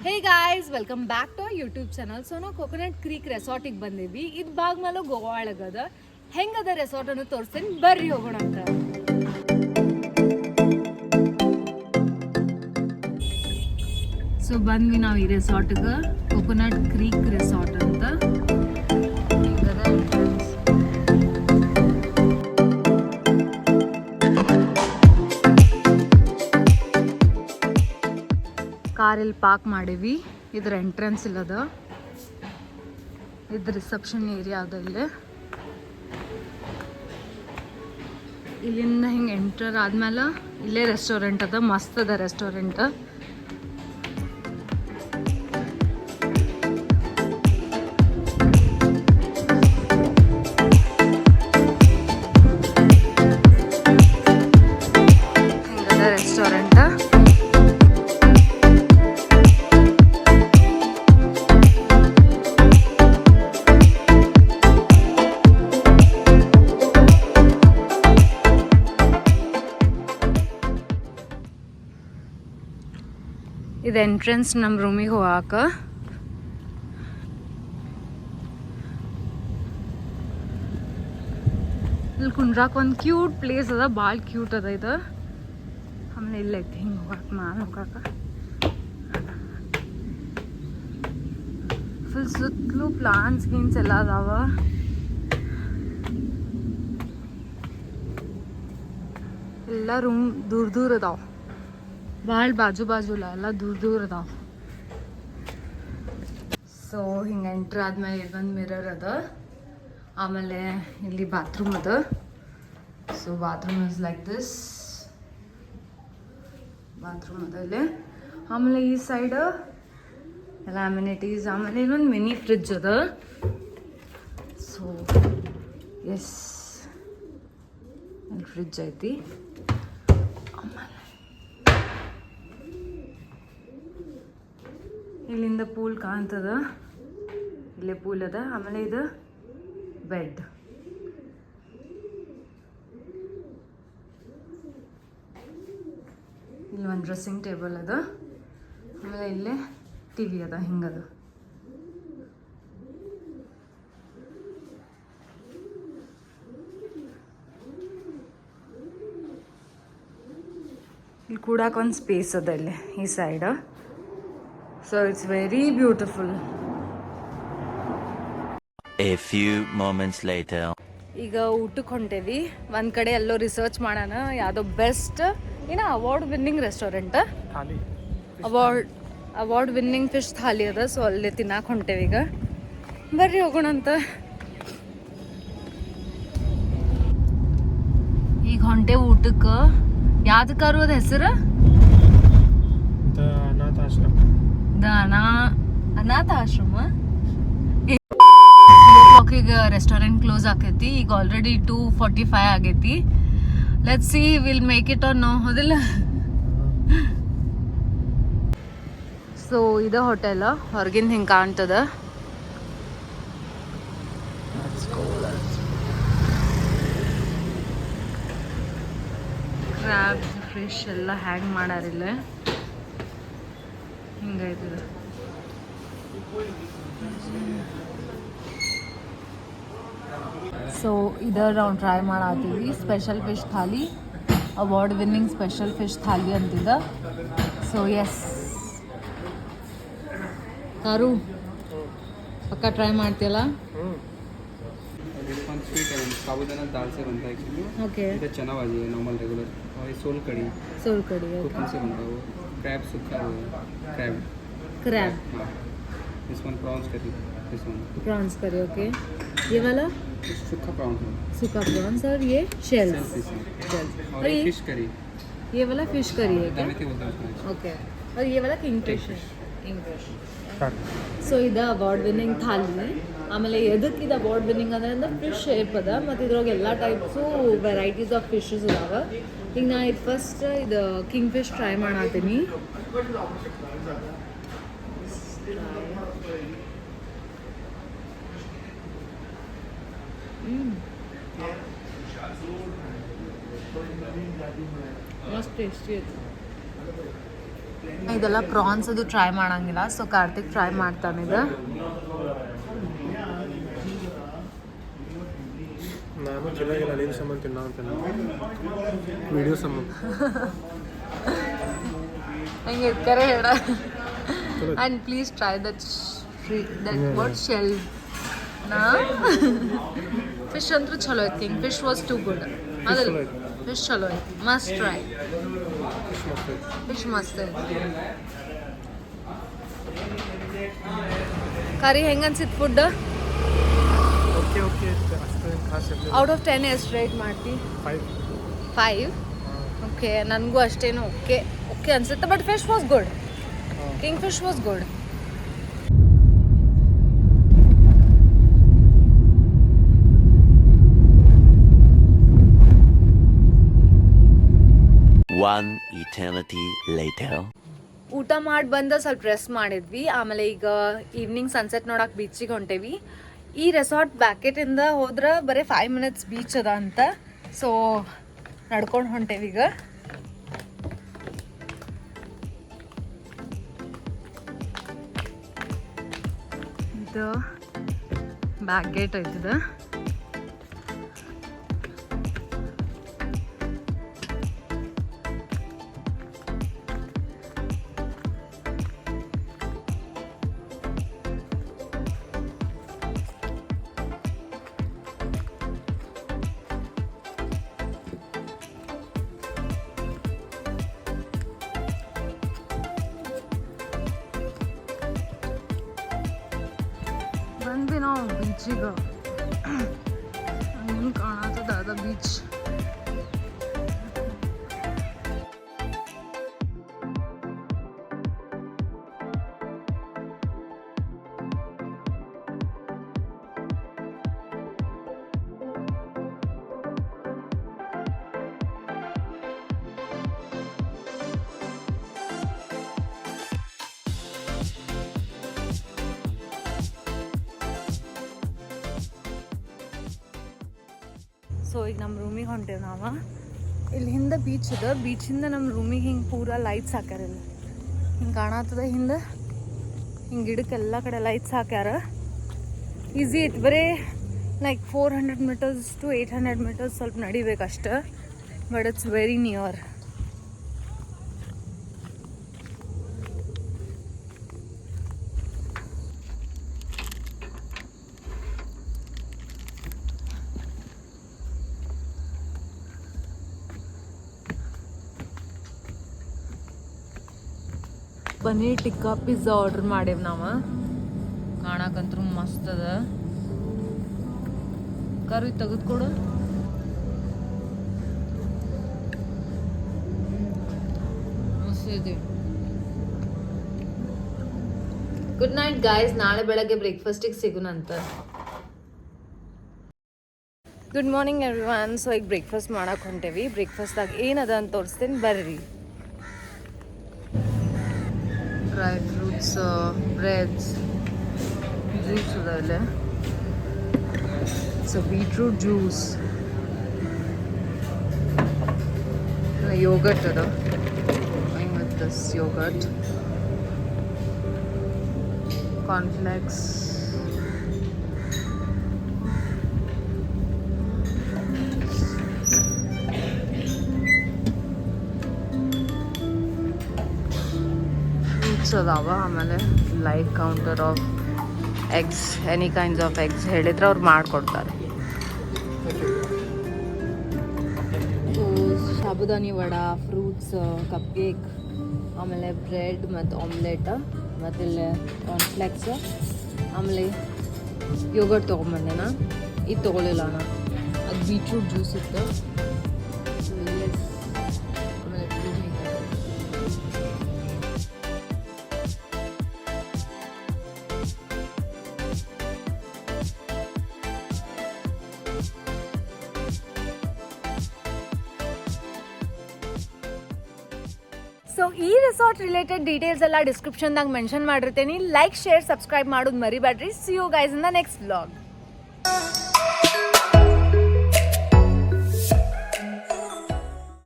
Hey guys, welcome back to YouTube channel. So ನಾವು Coconut Creek ರೆಸಾರ್ಟಿಗೆ ಬಂದೀವಿ. ಇದು ಬಾಗ್ಮಲ ಗೋವಾ ಒಳಗದ. ಹೆಂಗದ ರೆಸಾರ್ಟ್ ಅನ್ನು ತೋರಿಸ್ತೀನಿ, ಬರ್ರಿ ಹೋಗೋಣ ಅಂತ. ಸೊ ಬಂದ್ವಿ ನಾವು ಈ ರೆಸಾರ್ಟ್ಗೆ, ಕೊಕೊನಟ್ ಕ್ರೀಕ್ ರೆಸಾರ್ಟ್ ಅಂತ. ಕಾರ್ ಇಲ್ಲಿ ಪಾರ್ಕ್ ಮಾಡೀವಿ. ಇದ್ರ ಎಂಟ್ರೆನ್ಸ್ ಇಲ್ಲದ, ಇದು ರಿಸೆಪ್ಷನ್ ಏರಿಯಾ ಅದ. ಇಲ್ಲಿಂದ ಹಿಂಗೆ ಎಂಟರ್ ಆದ್ಮೇಲೆ ಇಲ್ಲೇ ರೆಸ್ಟೋರೆಂಟ್ ಅದ, ಮಸ್ತ್ ಅದ ರೆಸ್ಟೋರೆಂಟ್. ಹಿಂಗದ ರೆಸ್ಟೋರೆಂಟ್. ಇದು ಎಂಟ್ರೆನ್ಸ್ ನಮ್ಮ ರೂಮಿಗೆ ಹೋಗಾಕ. ಇಲ್ಲಿ ಕುಂದ್ರಾಕ ಒಂದು ಕ್ಯೂಟ್ ಪ್ಲೇಸ್ ಅದ, ಭಾಳ ಕ್ಯೂಟ್ ಅದ ಇದು. ಆಮೇಲೆ ಇಲ್ಲ ಐತಿ ಹಿಂಗೆ ಹೋಗಾಕ, ಮ್ಯಾಲೆ ಹೋಗಾಕ ಫುಲ್ ಸುತ್ತಲೂ ಪ್ಲಾಂಟ್ಸ್ ಗೀನ್ಸ್ ಎಲ್ಲ ಅದಾವ. ಎಲ್ಲ ರೂಮ್ ದೂರ ದೂರ ಅದಾವ, ಭಾಳ ಬಾಜು ಬಾಜುಲ್ಲ, ಎಲ್ಲ ದೂರ ದೂರ ಅದಾವ. ಸೊ ಹಿಂಗೆ ಎಂಟ್ರ್ ಆದ್ಮೇಲೆ ಇಲ್ಲೊಂದು ಮಿರರ್ ಅದ. ಆಮೇಲೆ ಇಲ್ಲಿ ಬಾತ್ರೂಮ್ ಅದ. So bathroom is like this, bathroom ಅದ ಇಲ್ಲಿ. ಆಮೇಲೆ ಈ ಸೈಡ್ ಎಲ್ಲ ಅಮ್ಯುನಿಟೀಸ್. ಆಮೇಲೆ ಇಲ್ಲೊಂದು ಮಿನಿ ಫ್ರಿಡ್ಜ್ ಅದ. ಸೊ ಎಸ್, ಇಲ್ಲಿ ಫ್ರಿಡ್ಜ್ ಐತಿ. ಇಲ್ಲಿಂದ ಪೂಲ್ ಕಾಣ್ತದ, ಇಲ್ಲೇ ಪೂಲ್ ಅದ. ಆಮೇಲೆ ಇದು ಬೆಡ್. ಇಲ್ಲಿ ಒಂದು ಡ್ರೆಸ್ಸಿಂಗ್ ಟೇಬಲ್ ಅದ. ಆಮೇಲೆ ಇಲ್ಲೇ ಟಿ ವಿ ಅದ, ಹಿಂಗದ. ಇಲ್ಲಿ ಕೂಡಕ್ಕೆ ಒಂದು ಸ್ಪೇಸ್ ಅದ ಇಲ್ಲಿ ಈ side. So it's very beautiful. A few moments later. ಈಗ ಊಟಕ್ಕೆ ಹೊಂಟೇವಿ. ಒಂದು ಕಡೆ ಎಲ್ಲೋ ರಿಸರ್ಚ್ ಮಾಡೋಣ ಯಾವುದೋ best award winning restaurant, award winning fish thali ಅದ. ಸೊ ಅಲ್ಲಿ ತಿನ್ನಕ್ಕೆ ಹೊಂಟೇವಿ. ಈಗ ಬರ್ರಿ ಹೋಗೋಣ ಅಂತ. ಈಗ ಹೊಂಟೆ ಊಟಕ್ಕೆ. ಯಾವ್ದಕ್ಕಾರು ಅದ ಹೆಸರು? ಅನಾಥ ಆಶ್ರಮ. ಈಗ ರೆಸ್ಟೋರೆಂಟ್ ಕ್ಲೋಸ್ ಆಕೈತಿ. ಈಗ ಆಲ್ರೆಡಿ 2:45 ಆಗೈತಿ. Let's see will make it or no, ಹೌದಿಲ್ಲ? ಸೊ ಇದು ಹೋಟೆಲ್ ಹೊರಗಿಂದ ಹಿಂಗೆ ಕಾಣ್ತದ. ಕ್ರ್ಯಾಬ್ ಫಿಶ್ ಎಲ್ಲ ಹ್ಯಾಂಗ್ ಮಾಡಾರಿಲ್ಲ, ಹಿಂಗೈತದ. ಸೊ ಇದರ ನಾವು ಟ್ರೈ ಮಾಡತ್ತೀವಿ. Special fish thali, award winning special fish thali ಅಂತಿದ. ಸೊ ಎಸ್, ಕಾರು ಪಕ್ಕ ಟ್ರೈ ಮಾಡ್ತೀಯಲ್ಲ? स्वीट है, साबुदाना दाल से बनता है एक्चुअली. ओके. ये चना भाजी है नॉर्मल रेगुलर. और ये सोल कड़ी कुकिंग से बनता है. वो क्रैब सूखा है, क्रैब. हाँ, दिस वन प्रॉन्स करी. दिस वन प्रॉन्स करी. ओके. ये वाला सूखा प्रॉन्स है, सूखा प्रॉन्स. और ये शेल्स. और ये फिश करी. ये वाला फिश करी है क्या? दमिती बोलते हैं उसको. ओके. और ये वाला किंगफिश. ಸೊ ಇದು ಅವಾರ್ಡ್ ವಿನ್ನಿಂಗ್ ಥಾಲಿ. ಆಮೇಲೆ ಎದಕ್ಕೆ ಇದು ಅವಾರ್ಡ್ ವಿನ್ನಿಂಗ್ ಅಂದ್ರೆ ಫಿಶ್ ಶೇಪ್ ಅದ. ಮತ್ತು ಇದ್ರೊಳಗೆ ಎಲ್ಲ ಟೈಪ್ಸು ವೆರೈಟೀಸ್ ಆಫ್ ಫಿಶಸ್ ಇದಾವೆ. ಈಗ ನಾ ಇದು ಫಸ್ಟ್ ಇದು ಕಿಂಗ್ ಫಿಶ್ ಟ್ರೈ ಮಾಡತ್ತೀನಿ. ಮಸ್ತ್ ಟೇಸ್ಟಿ ಐತಿ. ಇದೆಲ್ಲ ಪ್ರಾನ್ಸ್ ಅದು ಟ್ರೈ ಮಾಡಂಗಿಲ್ಲ, ಸೊ ಕಾರ್ತಿಕ್ ಟ್ರೈ ಮಾಡ್ತಾನಿದೆ. ನಾನು ಚೆನ್ನಾಗಿಲ್ಲ, ನೀನು ಸಂಬಂಧ ತಿನ್ನ ಅಂತ ವಿಡಿಯೋ ಸಂಬಂಧ ಹಂಗೆ ಕರೆ ಹೇಳ. And please try that what shell ನಾ ಫಿಶ್ ಅಂತೂ ಚಲೋ ಐತಿ. King fish was too good. ಅದಲ್ಲ ಫಿಶ್ ಚಲೋ ಐತಿ, ಮಸ್ಟ್ ಟ್ರೈ. ಫಿಶ್ ಮಸ್ತ್ ಐತಿ. ಕರಿ ಹೆಂಗೆ ಅನ್ಸಿತ್ತು ಫುಡ್? ಓಕೆ ಓಕೆ ಅಷ್ಟು ಖಾಸ್ ಇರಲಿಲ್ಲ. ಔಟ್ ಆಫ್ 10 ಎಷ್ಟು ರೇಟ್ ಮಾಡ್ತಿ? 5. ಓಕೆ, ನನಗೂ ಅಷ್ಟೇನು ಓಕೆ ಓಕೆ ಅನ್ಸುತ್ತೆ. But fish was good. King fish was good. One eternity later. ಊಟ ಮಾಡಿ ಬಂದು ಸ್ವಲ್ಪ ರೆಸ್ಟ್ ಮಾಡಿದ್ವಿ. ಆಮೇಲೆ ಈಗ ಈವ್ನಿಂಗ್ ಸನ್ಸೆಟ್ ನೋಡಕ್ಕೆ ಬೀಚಿಗೆ ಹೊಂಟೇವಿ. ಈ ರೆಸಾರ್ಟ್ ಬ್ಯಾಕೆಟಿಂದ ಹೋದ್ರೆ ಬರೀ 5 ಮಿನಿಟ್ಸ್ ಬೀಚ್ ಅದ ಅಂತ, ಸೊ ನಡ್ಕೊಂಡು ಹೊಂಟೇವಿ ಈಗ. ಇದು ಬ್ಯಾಕ್ ಗೇಟ್ ಐತಿದೆ. ಬಂದ್ವಿ ನಾವು ಬೀಚಿಗೆ. ಹಿಂಗೆ ಕಾಣತ್ತದ ಅದ ಬೀಚ್. ಸೊ ಈಗ ನಮ್ಮ ರೂಮಿಗೆ ಹೊಂಟೇವೆ ನಾವು. ಇಲ್ಲಿ ಹಿಂದೆ ಬೀಚ್ ಅದ. ಬೀಚಿಂದ ನಮ್ಮ ರೂಮಿಗೆ ಹಿಂಗೆ ಪೂರಾ ಲೈಟ್ಸ್ ಹಾಕ್ಯಾರ. ಇಲ್ಲಿ ಹಿಂಗೆ ಕಾಣತ್ತದ ಹಿಂದೆ ಹಿಂಗೆ ಗಿಡಕ್ಕೆಲ್ಲ ಕಡೆ ಲೈಟ್ಸ್ ಹಾಕ್ಯಾರ. ಈಸಿ ಐತಿ. ಬರೀ ಲೈಕ್ 400 ಮೀಟರ್ಸ್ ಟು 800 ಮೀಟರ್ಸ್ ಸ್ವಲ್ಪ ನಡಿಬೇಕಷ್ಟೆ. But it's very near. Paneer tikka pizza order ಮಾಡೇವಿ ನಾವು. ಕಾಣಕಂತೂ ಮಸ್ತ್ ಅದ. ಕರು ತೆಗೆದುಕೊಡು. ಮಸ್ತ್ ಇದೆ. Good night guys. ನಾಳೆ ಬೆಳಗ್ಗೆ ಬ್ರೇಕ್ಫಾಸ್ಟಿಗೆ ಸಿಗೋಣಂತ. Good morning everyone. ಸೊ ಈಗ ಬ್ರೇಕ್ಫಾಸ್ಟ್ ಮಾಡಕ್ಕೆ ಹೊಂಟೇವಿ. ಬ್ರೇಕ್ಫಾಸ್ಟ್ದಾಗ ಏನದ ಅಂತ ತೋರಿಸ್ತೀನಿ ಬರ್ರಿ. ಡ್ರೈ ಫ್ರೂಟ್ಸ್, ಬ್ರೆಡ್ಸ್, ಜ್ಯೂಸ್ ಅದ ಇಲ್ಲಿ. ಸೊ ಬೀಟ್ರೂಟ್ ಜ್ಯೂಸ್, ಯೋಗರ್ಟ್ ಅದ. going with this yogurt, cornflakes, fruits ಅದಾವ. ಆಮೇಲೆ live counter of eggs, any kinds of eggs ಹೇಳಿದ್ರೆ ಅವ್ರು ಮಾಡಿಕೊಡ್ತಾರೆ. ಸಾಬುದಾನಿ ವಡ, ಫ್ರೂಟ್ಸ್, ಕಪ್ ಕೇಕ್, ಆಮೇಲೆ ಬ್ರೆಡ್ ಮತ್ತು ಆಮ್ಲೆಟ್, ಮತ್ತು ಇಲ್ಲಿ ಕಾರ್ನ್ಫ್ಲೆಕ್ಸ್, ಆಮೇಲೆ ಯೋಗರ್ಟ್ ತೊಗೊಂಬಂದೆ ನಾ. ಇದು ತೊಗೊಳಿಲ್ಲ ಅಣ್ಣ, ಅದು ಬೀಟ್ರೂಟ್ ಜ್ಯೂಸ್ ಇತ್ತು. ಸೊ ಈ ರೆಸಾರ್ಟ್ ರಿಲೇಟೆಡ್ ಡೀಟೇಲ್ಸ್ ಎಲ್ಲ ಡಿಸ್ಕ್ರಿಪ್ಷನ್ದಾಗ ಮೆನ್ಷನ್ ಮಾಡಿರ್ತೀನಿ. ಲೈಕ್, ಶೇರ್, ಸಬ್ಸ್ಕ್ರೈಬ್ ಮಾಡೋದು ಮರಿಬೇಡ್ರಿ. See you guys in the next vlog.